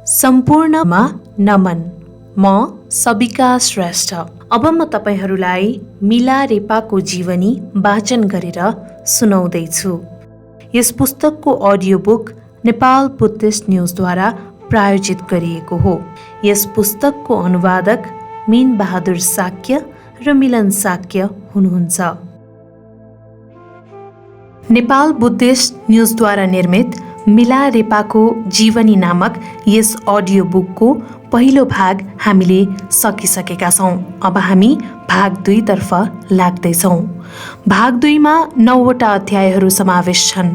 सम्पूर्णमा नमन। म सबिका श्रेष्ठ। अब म तपाईहरूलाई मिला रेपाको जीवनी वाचन गरेर सुनाउँदैछु। यस पुस्तकको अडियो बुक नेपाल बुद्धिस्ट न्युजद्वारा प्रायोजित गरिएको हो। यस पुस्तकको अनुवादक मीन बहादुर साक्य र मिलन साक्य हुनुहुन्छ। नेपाल बुद्धिस्ट न्युजद्वारा निर्मित मिला रेपाको जीवनी नामक यस अडियो बुकको पहिलो भाग हामीले सकिसकेका छौँ। अब हामी भाग 2 तर्फ लाग्दैछौँ। भाग 2 मा 9वटा अध्यायहरू समावेश छन्।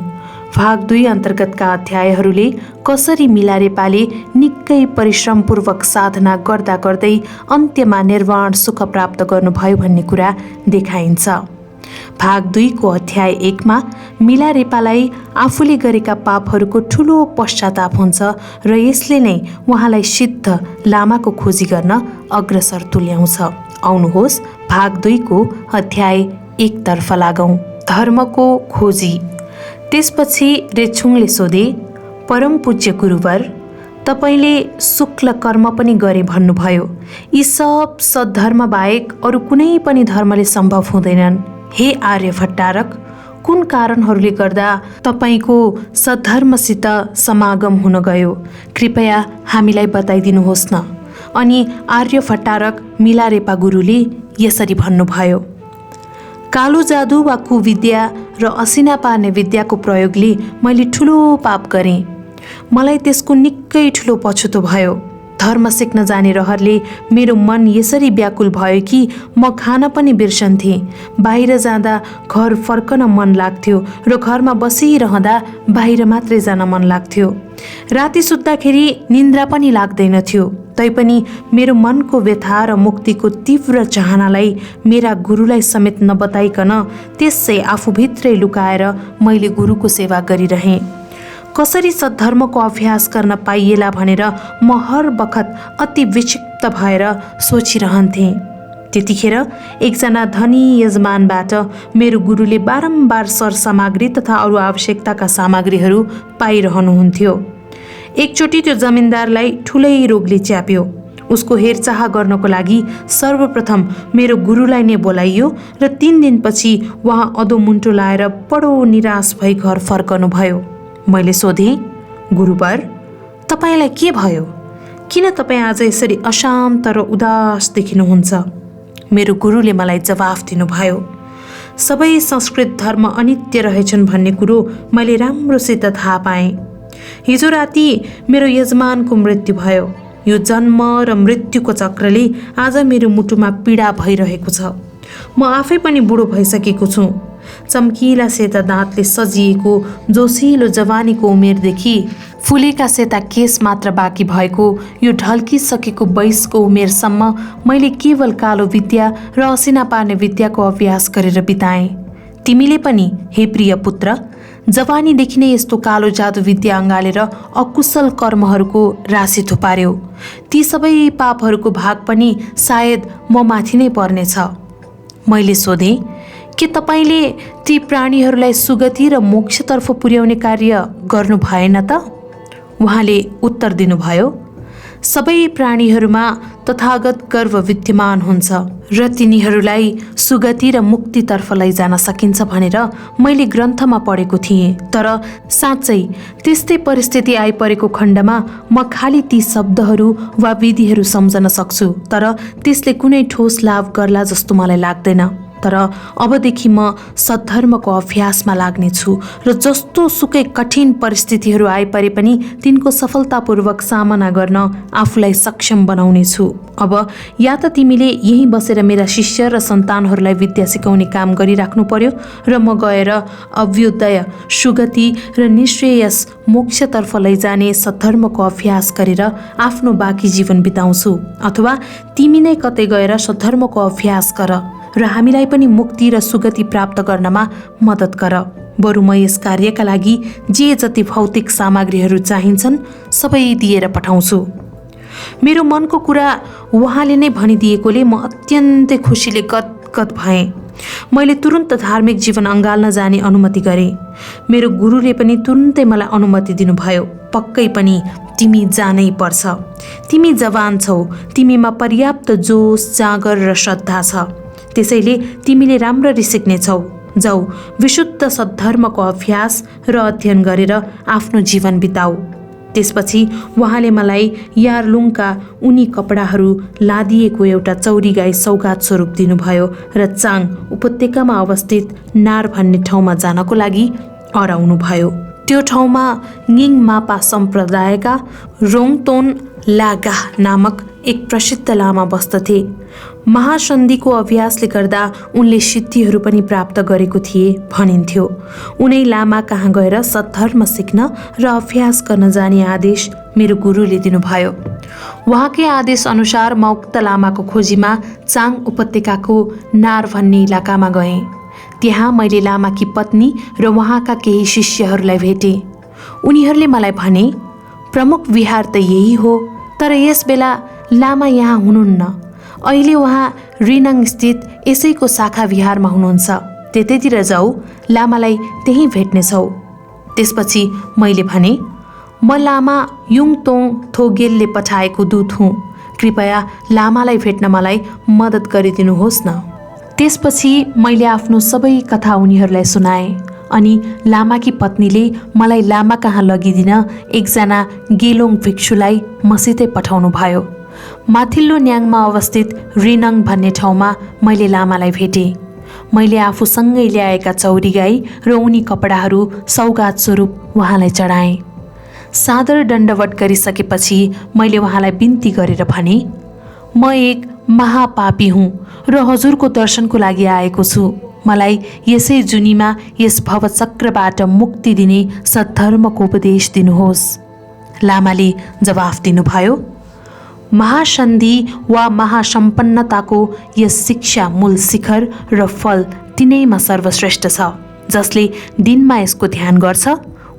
भाग 2 अन्तर्गतका अध्यायहरूले कसरी मिला रेपाले निकै परिश्रमपूर्वक साधना गर्दा गर्दै अन्त्यमा निर्वाण सुख प्राप्त गर्नुभयो भन्ने कुरा देखाइन्छ। भाग 2 को अध्याय 1 मा मिला रेपालाई आफूले गरेका पापहरूको ठूलो पश्चाताप हुन्छ र यसले नै उहाँलाई सिद्ध लामाको खोजी गर्न अग्रसर तुल्याउँछ। आउनुहोस् भाग 2 को अध्याय 1 तर्फ लागौं। धर्मको खोजी। त्यसपछि रेछुङले सोधे, परम पूज्य गुरुवर, तपाईले शुक्ल कर्म पनि गरे भन्नुभयो। यी सब सद्धर्म बाहेक अरू कुनै पनि धर्मले सम्भव हुँदैनन्। हे आर्य भट्टारक, कुन कारणहरूले गर्दा तपाईको सद्धर्मसित समागम हुन गयो? कृपया हामीलाई बताइदिनुहोस् न। अनि आर्य भट्टारक मिला रेपा गुरुले यसरी भन्नुभयो, कालो जादु वा कुविद्या र असिना पार्ने विद्याको प्रयोगले मैले ठुलो पाप गरेँ। मलाई त्यसको निकै ठुलो पछुतो भयो। धर्म सिक्न जाने रहरले मेरो मन यसरी व्याकुल भयो कि म खान पनि बिर्सन्थेँ। बाहिर जाँदा घर फर्कन मन लाग्थ्यो र घरमा बसिरहँदा बाहिर मात्रै जान मन लाग्थ्यो। राति सुत्दाखेरि निन्द्रा पनि लाग्दैनथ्यो। तैपनि मेरो मनको व्यथा र मुक्तिको तीव्र चाहनालाई मेरा गुरुलाई समेत नबताइकन त्यसै आफूभित्रै लुकाएर मैले गुरुको सेवा गरिरहेँ। कसरी सद्धर्मको अभ्यास गर्न पाइएला भनेर म हर बखत अति विक्षिप्त भएर सोचिरहन्थेँ। त्यतिखेर एकजना धनी यजमानबाट मेरो गुरुले बारम्बार सरसामग्री तथा अरू आवश्यकताका सामग्रीहरू पाइरहनुहुन्थ्यो। एकचोटि त्यो जमिनदारलाई ठुलै रोगले च्याप्यो। उसको हेरचाह गर्नको लागि सर्वप्रथम मेरो गुरुलाई नै बोलाइयो र 3 दिनपछि उहाँ अधोमुन्टो लाएर बडो निराश भई घर फर्कनुभयो। मैले सोधेँ, गुरुवर, तपाईलाई के भयो? किन तपाईँ आज यसरी अशान्त र उदास देखिनुहुन्छ? मेरो गुरुले मलाई जवाफ दिनुभयो, सबै संस्कृत धर्म अनित्य रहेछन् भन्ने कुरो मैले राम्रोसित थाहा पाएँ। हिजो राति मेरो यजमानको मृत्यु भयो। यो जन्म र मृत्युको चक्रले आज मेरो मुटुमा पीडा भइरहेको छ। म आफै पनि बुढो भइसकेको छु। चम्किला सेता दाँतले सजिएको जोसिलो जवानीको उमेरदेखि फुलेका सेता केस मात्र बाँकी भएको यो ढल्किसकेको 22 को उमेरसम्म मैले केवल कालो विद्या र असिना पार्ने विद्याको अभ्यास गरेर बिताएँ। तिमीले पनि, हे प्रिय पुत्र, जवानीदेखि नै यस्तो कालो जादु विद्या अँगालेर अकुशल कर्महरूको राशि थुपार्यौ। ती सबै पापहरूको भाग पनि सायद म माथि नै पर्नेछ। मैले सोधेँ, के तपाईँले ती प्राणीहरूलाई सुगति र मोक्षतर्फ पुर्याउने कार्य गर्नु भएन त? उहाँले उत्तर दिनुभयो, सबै प्राणीहरूमा तथागत गर्व विद्यमान हुन्छ र तिनीहरूलाई सुगति र मुक्तितर्फ लैजान सकिन्छ भनेर मैले ग्रन्थमा पढेको थिएँ। तर साँच्चै त्यस्तै परिस्थिति आइपरेको खण्डमा म खालि ती शब्दहरू वा विधिहरू सम्झन सक्छु, तर त्यसले कुनै ठोस लाभ गर्ला जस्तो मलाई लाग्दैन। तर अबदेखि म सद्धर्मको अभ्यासमा लाग्नेछु र जस्तो सुकै कठिन परिस्थितिहरू आइपरे पनि तिनको सफलतापूर्वक सामना गर्न आफूलाई सक्षम बनाउनेछु। अब या त तिमीले यहीँ बसेर मेरा शिष्य र सन्तानहरूलाई विद्या सिकाउने काम गरिराख्नु पर्यो र म गएर अभ्युदय, सुगति र निश्रेयस मोक्षतर्फ लैजाने सद्धर्मको अभ्यास गरेर आफ्नो बाँकी जीवन बिताउँछु, अथवा तिमी नै कतै गएर सद्धर्मको अभ्यास गर र हामीलाई पनि मुक्ति र सुगति प्राप्त गर्नमा मद्दत गर। बरु म यस कार्यका लागि जे जति भौतिक सामग्रीहरू चाहिन्छन् सबै दिएर पठाउँछु। मेरो मनको कुरा उहाँले नै भनिदिएकोले म अत्यन्तै खुसीले गदगद भएँ। मैले तुरुन्त धार्मिक जीवन अँगाल्न जाने अनुमति गरेँ। मेरो गुरुले पनि तुरुन्तै मलाई अनुमति दिनुभयो। पक्कै पनि तिमी जानै पर्छ। तिमी जवान छौ, तिमीमा पर्याप्त जोस, जाँगर र श्रद्धा छ। त्यसैले तिमीले राम्ररी सिक्नेछौ। जाऊ, विशुद्ध सद्धर्मको अभ्यास र अध्ययन गरेर आफ्नो जीवन बिताऊ। त्यसपछि उहाँले मलाई यारलुङका उनी कपडाहरू लादिएको एउटा चौरी गाई सौगात स्वरूप दिनुभयो र चाङ उपत्यकामा अवस्थित नार भन्ने ठाउँमा जानको लागि अराउनुभयो। त्यो ठाउँमा ङिङ मापा सम्प्रदायका रोङतोन लागा नामक एक प्रसिद्ध लामा बस्दथे। महासन्धिको अभ्यासले गर्दा उनले सिद्धिहरू पनि प्राप्त गरेको थिए भनिन्थ्यो। उनै लामा कहाँ गएर सद्धर्म सिक्न र अभ्यास गर्न जाने आदेश मेरो गुरुले दिनुभयो। उहाँकै आदेश अनुसार म उक्त लामाको खोजीमा चाङ उपत्यकाको नार भन्ने इलाकामा गएँ। त्यहाँ मैले लामाकी पत्नी र उहाँका केही शिष्यहरूलाई भेटेँ। उनीहरूले मलाई भने, प्रमुख विहार त यही हो, तर यस बेला लामा यहाँ हुनुहुन्न। अहिले उहाँ रिनङ स्थित यसैको शाखा विहारमा हुनुहुन्छ। त्यतैतिर जाऊ, लामालाई त्यहीँ भेट्नेछौ। त्यसपछि मैले भने, म लामा युङतोङ थोगेलले पठाएको दूत हुँ। कृपया लामालाई भेट्न मलाई मद्दत गरिदिनुहोस् न। त्यसपछि मैले आफ्नो सबै कथा उनीहरूलाई सुनाएँ अनि लामाकी पत्नीले मलाई लामा कहाँ लगिदिन एकजना गेलोङ भिक्षुलाई मसितै पठाउनु भयो। माथिल्लो न्याङमा अवस्थित रिनङ भन्ने ठाउँमा मैले लामालाई भेटेँ। मैले आफूसँगै ल्याएका चौरी गाई र उनी कपडाहरू सौगात स्वरूप उहाँलाई चढाएँ। सादर दण्डवट गरिसकेपछि मैले उहाँलाई बिन्ती गरेर भने, म एक महापापी हुँ र हजुरको दर्शनको लागि आएको छु। मलाई यसै जुनीमा यस भवचक्रबाट मुक्ति दिने सद्धर्मको उपदेश दिनुहोस्। लामाले जवाफ दिनुभयो, महासन्धि वा महासम्पन्नताको यस शिक्षा मूल शिखर र फल तिनैमा सर्वश्रेष्ठ छ। जसले दिनमा यसको ध्यान गर्छ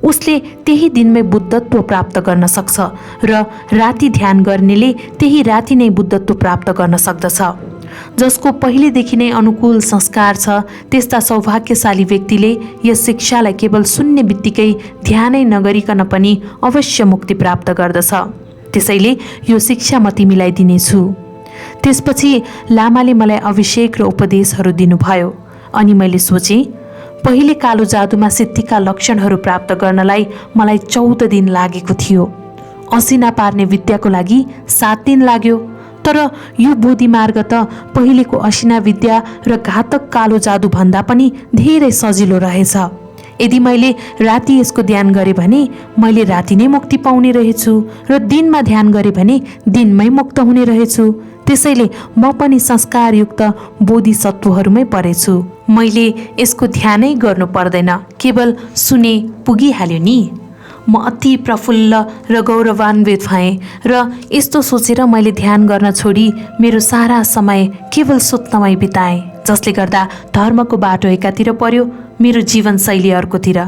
उसले त्यही दिनमै बुद्धत्व प्राप्त गर्न सक्छ र राति ध्यान गर्नेले त्यही राति नै बुद्धत्व प्राप्त गर्न सक्दछ। जसको पहिलेदेखि नै अनुकूल संस्कार छ त्यस्ता सौभाग्यशाली व्यक्तिले यस शिक्षालाई केवल सुन्ने बित्तिकै ध्यानै नगरिकन पनि अवश्य मुक्ति प्राप्त गर्दछ। त्यसैले यो शिक्षा म तिमीलाई दिनेछु। त्यसपछि लामाले मलाई अभिषेक र उपदेशहरू दिनुभयो अनि मैले सोचेँ, पहिले कालो जादुमा सिद्धिका लक्षणहरू प्राप्त गर्नलाई मलाई 14 दिन लागेको थियो। असिना पार्ने विद्याको लागि 7 दिन लाग्यो। तर यो बोधिमार्ग त पहिलेको असिना विद्या र घातक कालो जादु भन्दा पनि धेरै सजिलो रहेछ। यदि मैले राति यसको ध्यान गरेँ भने मैले राति नै मुक्ति पाउने रहेछु र दिनमा ध्यान गरेँ भने दिनमै मुक्त हुने रहेछु। त्यसैले म पनि संस्कारयुक्त बोधिसत्वहरूमै परेछु। मैले यसको ध्यानै गर्नु पर्दैन, केवल सुने पुगिहाल्यो नि। म अति प्रफुल्ल र गौरवान्वित भएँ र यस्तो सोचेर मैले ध्यान गर्न छोडी मेरो सारा समय केवल सुत्नमै बिताएँ। जसले गर्दा धर्मको बाटो एकातिर पर्यो, मेरो जीवनशैली अर्कोतिर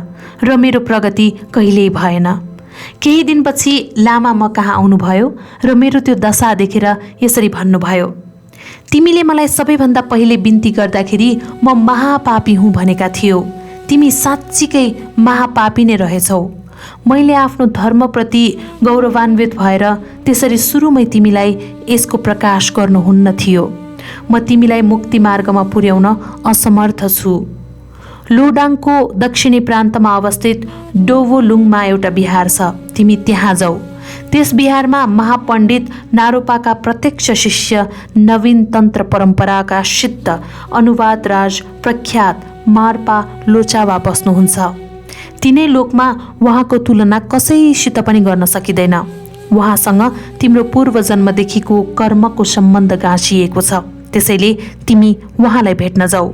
र मेरो प्रगति कहिल्यै भएन। केही दिनपछि लामा म कहाँ आउनुभयो र मेरो त्यो दशा देखेर यसरी भन्नुभयो, तिमीले मलाई सबैभन्दा पहिले बिन्ती गर्दाखेरि म महापापी हुँ भनेका थियौ। तिमी साँच्चीकै महापापी नै रहेछौ। मैले आफ्नो धर्मप्रति गौरवान्वित भएर त्यसरी सुरुमै तिमीलाई यसको प्रकाश गर्नुहुन्न थियो। म तिमीलाई मुक्ति मार्गमा पुर्याउन असमर्थ छु। लोडाङको दक्षिणी प्रान्तमा अवस्थित डोवोलुङमा एउटा बिहार छ, तिमी त्यहाँ जाऊ। त्यस बिहारमा महापण्डित नारोपाका प्रत्यक्ष शिष्य नवीन तन्त्र परम्पराका सिद्ध अनुवादराज प्रख्यात मार्पा लोचावा बस्नुहुन्छ। तिनै लोकमा उहाँको तुलना कसैसित पनि गर्न सकिँदैन। उहाँसँग तिम्रो पूर्वजन्मदेखिको कर्मको सम्बन्ध गाँसिएको छ। त्यसैले तिमी उहाँलाई भेट्न जाऊ।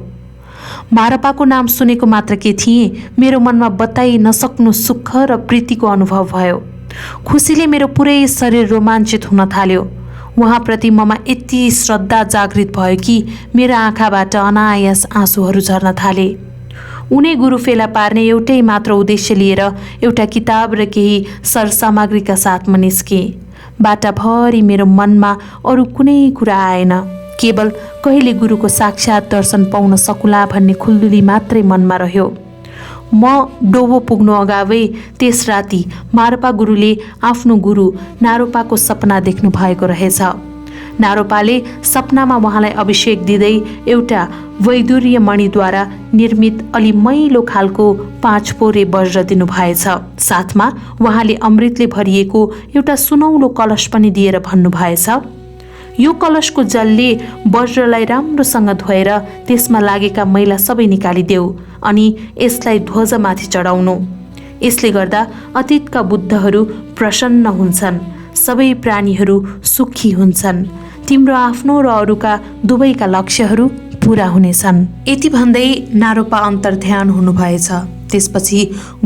मारपाको नाम सुनेको मात्र के थिएँ, मेरो मनमा बताइ नसक्नु सुख र प्रीतिको अनुभव भयो। खुसीले मेरो पुरै शरीर रोमाञ्चित हुन थाल्यो। उहाँप्रति ममा यति श्रद्धा जागृत भयो कि मेरो आँखाबाट अनायास आँसुहरू झर्न थाले। उनै गुरु फेला पार्ने एउटै मात्र उद्देश्य लिएर एउटा किताब र केही सरसामग्रीका साथमा निस्केँ। बाटाभरि मेरो मनमा अरू कुनै कुरा आएन, केवल कहिले गुरुको साक्षात दर्शन पाउन सकुला भन्ने खुल्दुली मात्रै मनमा रह्यो। म डोबो पुग्नु अगावै त्यस राति मारपा गुरुले आफ्नो गुरु नारोपाको सपना देख्नु भएको रहेछ। नारोपाले सपनामा उहाँलाई अभिषेक दिँदै एउटा वैदुर्य मणिद्वारा निर्मित अलि मैलो खालको 5 पोरे वज्र दिनुभएछ। साथमा उहाँले अमृतले भरिएको एउटा सुनौलो कलश पनि दिएर भन्नुभएछ, यो कलशको जलले वज्रलाई राम्रोसँग धोएर त्यसमा लागेका मैला सबै निकालिदेऊ अनि यसलाई ध्वजमाथि चढाउनु। यसले गर्दा अतीतका बुद्धहरू प्रसन्न हुन्छन्, सबै प्राणीहरू सुखी हुन्छन्, तिम्रो आफ्नो र अरूका दुवैका लक्ष्यहरू पूरा हुनेछन्। यति भन्दै नारोपा अन्तर्ध्यान हुनुभएछ। त्यसपछि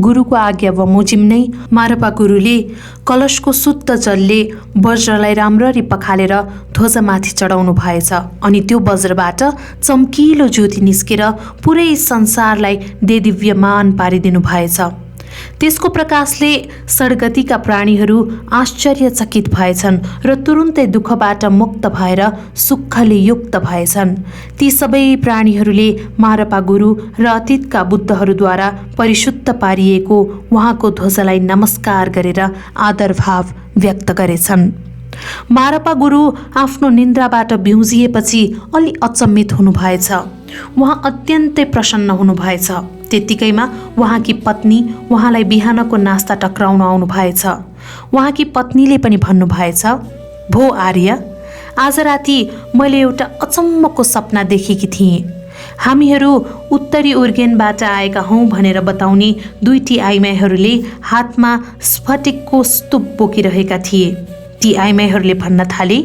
गुरुको आज्ञा बमोजिम नै मारपा गुरुले कलशको शुद्ध जलले वज्रलाई राम्ररी पखालेर ध्वजमाथि चढाउनु भएछ अनि त्यो वज्रबाट चम्किलो ज्योति निस्केर पुरै संसारलाई देदीव्यमान पारिदिनु भएछ। त्यसको प्रकाशले सडगतिका प्राणीहरू आश्चर्यचकित भएछन् र तुरुन्तै दुःखबाट मुक्त भएर सुखले युक्त भएछन्। ती सबै प्राणीहरूले मारपा गुरु र अतीतका बुद्धहरूद्वारा परिशुद्ध पारिएको उहाँको ध्वजलाई नमस्कार गरेर आदरभाव व्यक्त गरेछन्। मारपा गुरु आफ्नो निन्द्राबाट बिउजिएपछि अलि अचम्मित हुनुभएछ। उहाँ अत्यन्तै प्रसन्न हुनुभएछ। त्यत्तिकैमा उहाँकी पत्नी उहाँलाई बिहानको नास्ता टक्राउन आउनुभएछ। उहाँकी पत्नीले पनि भन्नुभएछ, भो आर्य, आज राति मैले एउटा अचम्मको सपना देखेकी थिएँ। हामीहरू उत्तरी उर्गेनबाट आएका हौँ भनेर बताउने दुईटी आइमाईहरूले हातमा स्फटिकको स्तूप बोकिरहेका थिए। ती आइमाईहरूले भन्न थाले,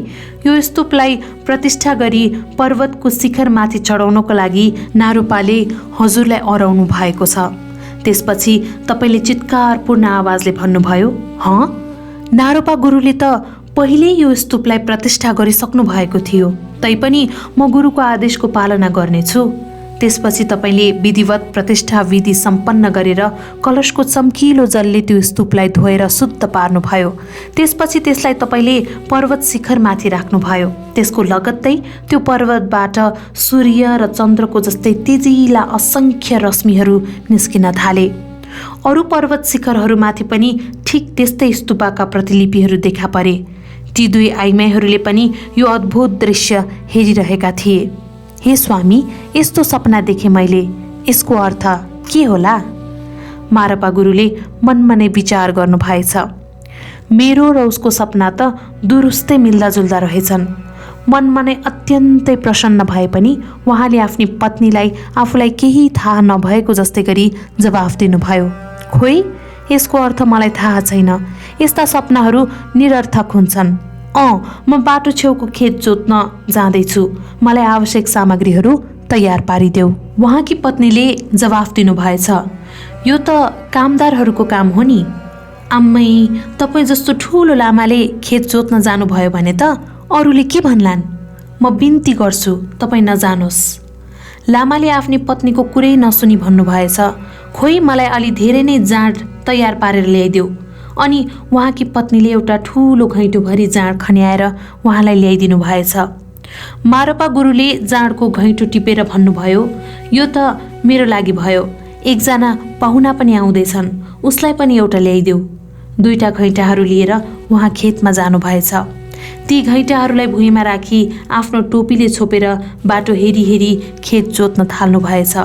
यो स्तूपलाई प्रतिष्ठा गरी पर्वतको शिखरमाथि चढाउनको लागि नारोपाले हजुरलाई अराउनु भएको छ। त्यसपछि तपाईँले चित्कारपूर्ण आवाजले भन्नुभयो, हँ, नारोपा गुरुले त पहिल्यै यो स्तूपलाई प्रतिष्ठा गरिसक्नु भएको थियो, तैपनि म गुरुको आदेशको पालना गर्नेछु। त्यसपछि तपाईँले विधिवत प्रतिष्ठा विधि सम्पन्न गरेर कलशको चम्किलो जलले त्यो स्तूपलाई धोएर शुद्ध पार्नुभयो। त्यसपछि त्यसलाई तपाईँले पर्वत शिखरमाथि राख्नुभयो। त्यसको लगत्तै त्यो पर्वतबाट सूर्य र चन्द्रको जस्तै तेजिला असङ्ख्य रश्मिहरू निस्किन थाले। अरू पर्वत शिखरहरूमाथि पनि ठिक त्यस्तै स्तूपका प्रतिलिपिहरू देखा परे। ती दुई आइमाईहरूले पनि यो अद्भुत दृश्य हेरिरहेका थिए। हे स्वामी, यस्तो सपना देखेँ मैले, यसको अर्थ के होला? मारपा गुरुले मनमा नै विचार गर्नुभएछ। मेरो र उसको सपना त दुरुस्तै मिल्दाजुल्दा रहेछन्। मनमा नै अत्यन्तै प्रसन्न भए पनि उहाँले आफ्नी पत्नीलाई आफूलाई केही थाहा नभएको जस्तै गरी जवाफ दिनुभयो, खोइ, यसको अर्थ मलाई थाहा छैन। यस्ता सपनाहरू निरर्थक हुन्छन्। म बाटो छेउको खेत जोत्न जाँदैछु, मलाई आवश्यक सामग्रीहरू तयार पारिदेऊ। उहाँकी पत्नीले जवाफ दिनुभएछ, यो त कामदारहरूको काम हो नि। आम्मै, तपाईँ जस्तो ठुलो लामाले खेत जोत्न जानुभयो भने त अरूले के भन्लान्? म बिन्ती गर्छु तपाईँ नजानुहोस्। लामाले आफ्नी पत्नीको कुरै नसुनी भन्नुभएछ, खोइ, मलाई अलि धेरै नै जाँड तयार पारेर ल्याइदेऊ। अनि उहाँकी पत्नीले एउटा ठुलो घैँटोभरि जाँड खन्याएर उहाँलाई ल्याइदिनु भएछ। मारपा गुरुले जाँडको घैँटो टिपेर भन्नुभयो, यो त मेरो लागि भयो, एकजना पाहुना पनि आउँदैछन्, उसलाई पनि एउटा ल्याइदेऊ। दुईटा घैँटाहरू लिएर उहाँ खेतमा जानुभएछ। ती घैँटाहरूलाई भुइँमा राखी आफ्नो टोपीले छोपेर बाटो हेरी हेरी खेत जोत्न थाल्नुभएछ।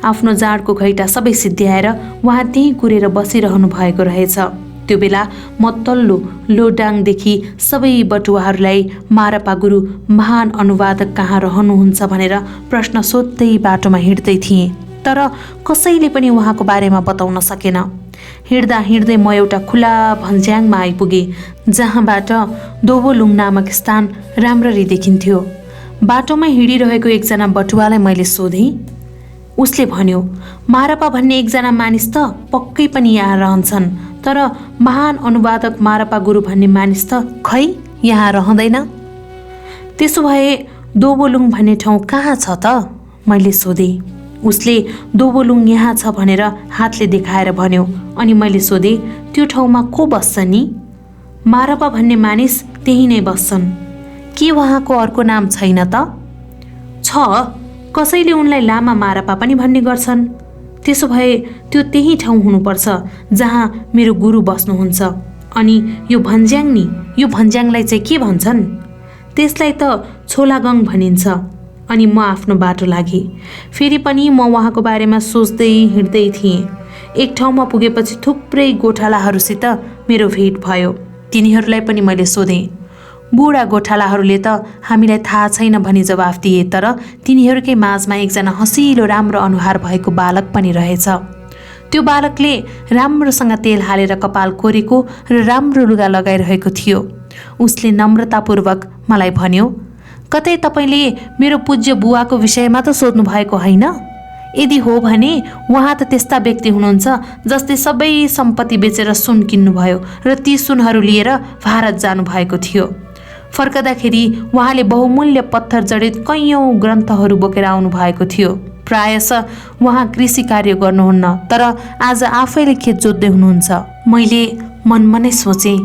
आफ्नो जाँडको घैँटा सबै सिद्ध्याएर उहाँ त्यहीँ कुरेर बसिरहनु भएको रहेछ। त्यो बेला म तल्लो लोडाङदेखि सबै बटुवाहरूलाई मारपा गुरु महान अनुवादक कहाँ रहनुहुन्छ भनेर प्रश्न सोध्दै बाटोमा हिँड्दै थिएँ, तर कसैले पनि उहाँको बारेमा बताउन सकेन। हिँड्दा हिँड्दै म एउटा खुला भन्ज्याङमा आइपुगेँ, जहाँबाट दोबोलुङ नामक स्थान राम्ररी देखिन्थ्यो। बाटोमा हिँडिरहेको एकजना बटुवालाई मैले सोधेँ। उसले भन्यो, मारपा भन्ने एकजना मानिस त पक्कै पनि यहाँ रहन्छन्, तर महान अनुवादक मारपा गुरु भन्ने मानिस त खै यहाँ रहँदैन। त्यसो भए दोबोलुङ भन्ने ठाउँ कहाँ छ त? मैले सोधेँ। उसले दोबोलुङ यहाँ छ भनेर हातले देखाएर भन्यो। अनि मैले सोधेँ, त्यो ठाउँमा को बस्छ नि? मारपा भन्ने मानिस त्यही नै बस्छन्। के उहाँको अर्को नाम छैन त? छ, कसैले उनलाई लामा मारपा पनि भन्ने गर्छन्। त्यसो भए त्यो त्यही ठाउँ हुनुपर्छ जहाँ मेरो गुरु बस्नुहुन्छ। अनि यो भन्ज्याङ नि, यो भन्ज्याङलाई चाहिँ के भन्छन्? त्यसलाई त छोलागङ भनिन्छ। अनि म आफ्नो बाटो लागेँ। फेरि पनि म उहाँको बारेमा सोच्दै हिँड्दै थिएँ। एक ठाउँमा पुगेपछि थुप्रै गोठालाहरूसित मेरो भेट भयो। तिनीहरूलाई पनि मैले सोधेँ। बुढा गोठालाहरूले त हामीलाई थाहा छैन भनी जवाफ दिए, तर तिनीहरूकै माझमा एकजना हँसिलो राम्रो अनुहार भएको बालक पनि रहेछ। त्यो बालकले राम्रोसँग तेल हालेर कपाल कोरेको र राम्रो लुगा लगाइरहेको थियो। उसले नम्रतापूर्वक मलाई भन्यो, कतै तपाईँले मेरो पूज्य बुवाको विषयमा त सोध्नु भएको होइन? यदि हो भने उहाँ त त्यस्ता व्यक्ति हुनुहुन्छ जसले सबै सम्पत्ति बेचेर सुन किन्नुभयो र ती सुनहरू लिएर भारत जानुभएको थियो। फर्कदाखेरि उहाँले बहुमूल्य पत्थर जडित कैयौँ ग्रन्थहरू बोकेर आउनु भएको थियो। प्रायशः उहाँ कृषि कार्य गर्नुहुन्न, तर आज आफैले खेत जोत्दै हुनुहुन्छ। मैले मनमा नै सोचेँ,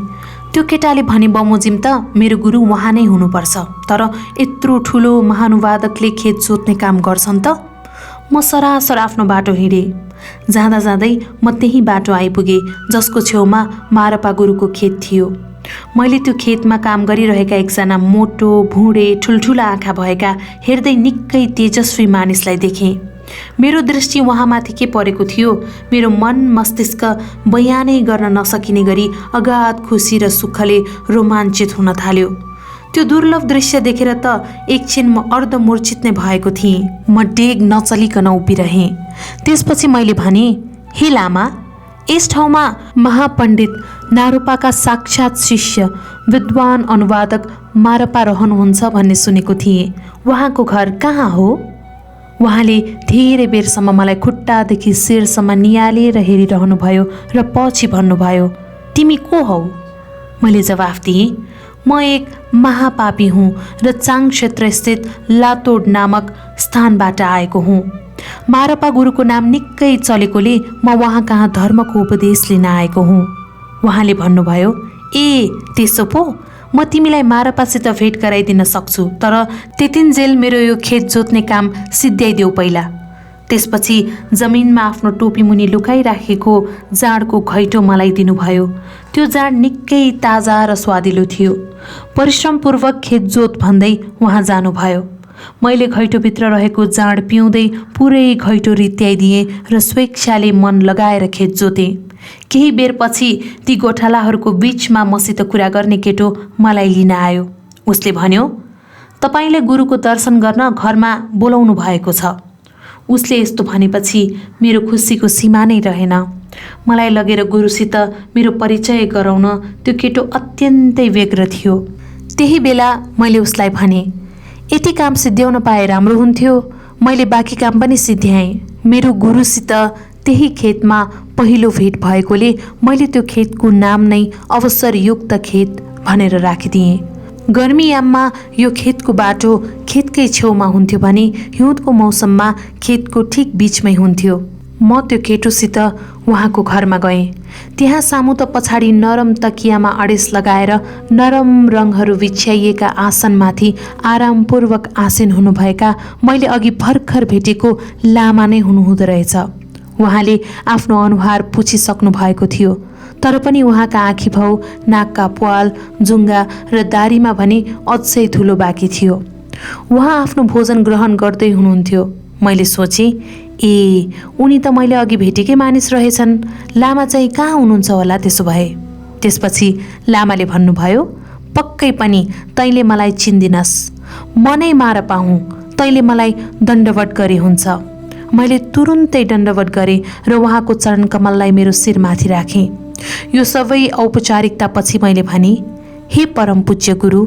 त्यो केटाले भने बमोजिम त मेरो गुरु उहाँ नै हुनुपर्छ, तर यत्रो ठुलो महानुवादकले खेत जोत्ने काम गर्छन् त? म सरासर आफ्नो बाटो हिँडेँ। जाँदा जाँदै म त्यही बाटो आइपुगेँ जसको छेउमा मारपा गुरुको खेत थियो। मैले त्यो खेतमा काम गरिरहेका एकजना मोटो भुँडे ठुल्ठुला आँखा भएका हेर्दै निकै तेजस्वी मानिसलाई देखेँ। मेरो दृष्टि उहाँमाथि के परेको थियो, मेरो मन मस्तिष्क बयानै गर्न नसकिने गरी अगाध खुसी र सुखले रोमाञ्चित हुन थाल्यो। त्यो दुर्लभ दृश्य देखेर त एकछिन म अर्धमूर्छित नै भएको थिएँ। म डेग नचलिकन उभिरहेँ। त्यसपछि मैले भने, हे लामा, यस ठाउँमा महापण्डित नारूपाका साक्षात् शिष्य विद्वान अनुवादक मारपा रहनुहुन्छ भन्ने सुनेको थिएँ। उहाँको घर कहाँ हो? उहाँले धेरै बेरसम्म मलाई खुट्टादेखि शिरसम्म नियालेर हेरिरहनुभयो र पछि भन्नुभयो, तिमी को हौ? मैले जवाफ दिएँ, म एक महापापी हुँ र चाङ क्षेत्र स्थित लातोड नामक स्थानबाट आएको हुँ। मारपा गुरुको नाम निकै चलेकोले म उहाँ कहाँ धर्मको उपदेश लिन आएको हुँ। उहाँले भन्नुभयो, ए त्यसो पो म तिमीलाई मारपासित भेट गराइदिन सक्छु, तर त्यतिन्जेल मेरो यो खेत जोत्ने काम सिद्ध्याइदेऊ पहिला। त्यसपछि जमिनमा आफ्नो टोपी मुनि लुकाइराखेको जाँडको घैँटो मलाई दिनुभयो। त्यो जाँड निकै ताजा र स्वादिलो थियो। परिश्रमपूर्वक खेत जोत भन्दै उहाँ जानुभयो। मैले घैँटोभित्र रहेको जाँड पिउँदै पुरै घैँटो रित्याइदिएँ र स्वेच्छाले मन लगाएर खेत जोतेँ। केही बेरपछि ती गोठालाहरूको बीचमा मसित कुरा गर्ने केटो मलाई लिन आयो। उसले भन्यो, तपाईँले गुरुको दर्शन गर्न घरमा बोलाउनु भएको छ। उसले यस्तो भनेपछि मेरो खुसीको सीमा नै रहेन। मलाई लगेर गुरुसित मेरो परिचय गराउन त्यो केटो अत्यन्तै व्यग्र थियो। त्यही बेला मैले उसलाई भने, यति काम सिद्ध्याउन पाए राम्रो हुन्थ्यो। मैले बाँकी काम पनि सिद्ध्याएँ। मेरो गुरुसित त्यही खेतमा पहिलो भेट भएकोले मैले त्यो खेतको नाम नै अवसरयुक्त खेत भनेर राखिदिएँ। गर्मीयाममा यो खेतको बाटो खेतकै छेउमा हुन्थ्यो भने हिउँदको मौसममा खेतको ठिक बीचमै हुन्थ्यो। म त्यो केटोसित उहाँको घरमा गएँ। त्यहाँ सामु त पछाडि नरम तकियामा अडेस लगाएर नरम रङहरू बिछ्याइएका आसनमाथि आरामपूर्वक आसीन हुनुभएका मैले अघि भर्खर भेटेको लामा नै हुनुहुँदो रहेछ। उहाँले आफ्नो अनुहार पुछिसक्नु भएको थियो, तर पनि उहाँका आँखी भाउ, नाकका प्वाल, जुङ्गा र दारीमा भने अझै धुलो बाँकी थियो। उहाँ आफ्नो भोजन ग्रहण गर्दै हुनुहुन्थ्यो। मैले सोचेँ, ए उनी त मैले अघि भेटेकै मानिस रहेछन्। लामा चाहिँ कहाँ हुनुहुन्छ होला त्यसो भए? त्यसपछि लामाले भन्नुभयो, पक्कै पनि तैँले मलाई चिन्दिनस्। म नै मारपा हुँ। तैँले मलाई दण्डवट गरे हुन्छ। मैले तुरुन्तै दण्डवट गरेँ र उहाँको चरण कमललाई मेरो शिरमाथि राखेँ। यो सबै औपचारिकतापछि मैले भने, हे परम पूज्य गुरु,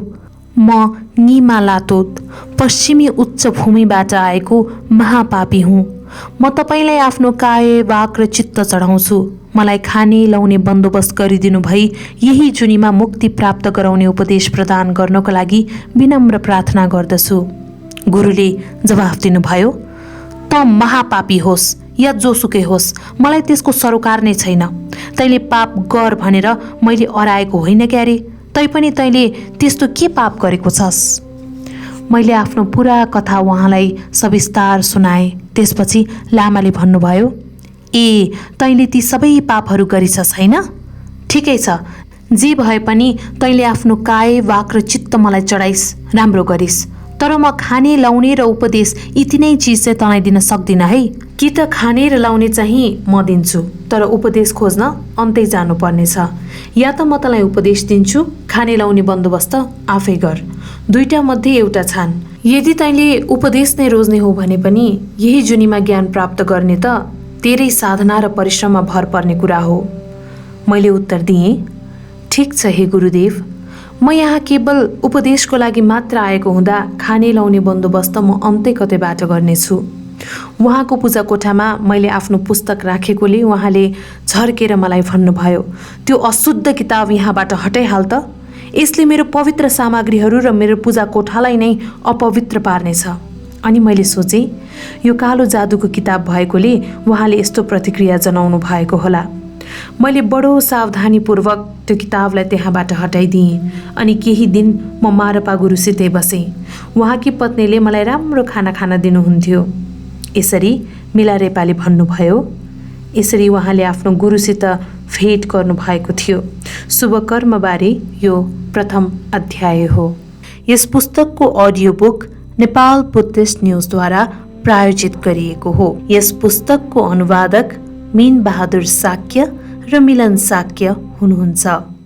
म निमा लातोद पश्चिमी उच्च भूमिबाट आएको महापापी हुँ। म तपाईँलाई आफ्नो काय, वाक र चित्त चढाउँछु। मलाई खाने लाउने बन्दोबस्त गरिदिनु भई यही जुनीमा मुक्ति प्राप्त गराउने उपदेश प्रदान गर्नको लागि विनम्र प्रार्थना गर्दछु। गुरुले जवाफ दिनुभयो, त महापापी होस् या जोसुकै होस्, मलाई त्यसको सरोकार नै छैन। तैँले पाप गर भनेर मैले अराएको होइन क्यारे, तैपनि तैँले त्यस्तो के पाप गरेको छस्? मैले आफ्नो पुरा कथा उहाँलाई सविस्तार सुनाएँ। त्यसपछि लामाले भन्नुभयो, ए तैँले ती सबै पापहरू गरिछस् होइन? ठिकै छ, जे भए पनि तैँले आफ्नो काय वाक र चित्त मलाई चढाइस्, राम्रो गरिस्। तर म खाने लाउने र उपदेश यति नै चिज चाहिँ तँलाई दिन सक्दिनँ है। कि त खाने र लाउने चाहिँ म दिन्छु, तर उपदेश खोज्न अन्तै जानुपर्नेछ। या त म तँलाई उपदेश दिन्छु, खाने लाउने बन्दोबस्त आफै गर। दुईटा मध्ये एउटा छान। यदि तैँले उपदेश नै रोज्ने हो भने पनि यही जुनीमा ज्ञान प्राप्त गर्ने त तेरै साधना र परिश्रममा भर पर्ने कुरा हो। मैले उत्तर दिएँ, ठिक छ हे गुरुदेव, म यहाँ केवल उपदेशको लागि मात्र आएको हुँदा खाने लाउने बन्दोबस्त म अन्तै कतैबाट गर्नेछु। उहाँको पूजा कोठामा मैले आफ्नो पुस्तक राखेकोले उहाँले झर्केर मलाई भन्नुभयो, त्यो अशुद्ध किताब यहाँबाट हटाइहाल त। यसले मेरो पवित्र सामग्रीहरू र मेरो पूजा कोठालाई नै अपवित्र पार्नेछ। अनि मैले सोचेँ, यो कालो जादुको किताब भएकोले उहाँले यस्तो प्रतिक्रिया जनाउनु भएको होला। मैले बडो सावधानीपूर्वक त्यो किताबलाई त्यहाँबाट हटाइदिएँ। अनि केही दिन म मारपा गुरुसितै बसेँ। उहाँकी पत्नीले मलाई राम्रो खाना खान दिनुहुन्थ्यो। यसरी मिला रेपाले भन्नुभयो। यसरी उहाँले आफ्नो गुरुसित भेट गर्नुभएको थियो। शुभ कर्मबारे यो प्रथम अध्याय हो। यस पुस्तकको अडियो बुक नेपाल बुद्धिस्ट न्युजद्वारा प्रायोजित गरिएको हो। यस पुस्तकको अनुवादक मीन बहादुर साक्य र मिलन साक्य हुनुहुन्छ।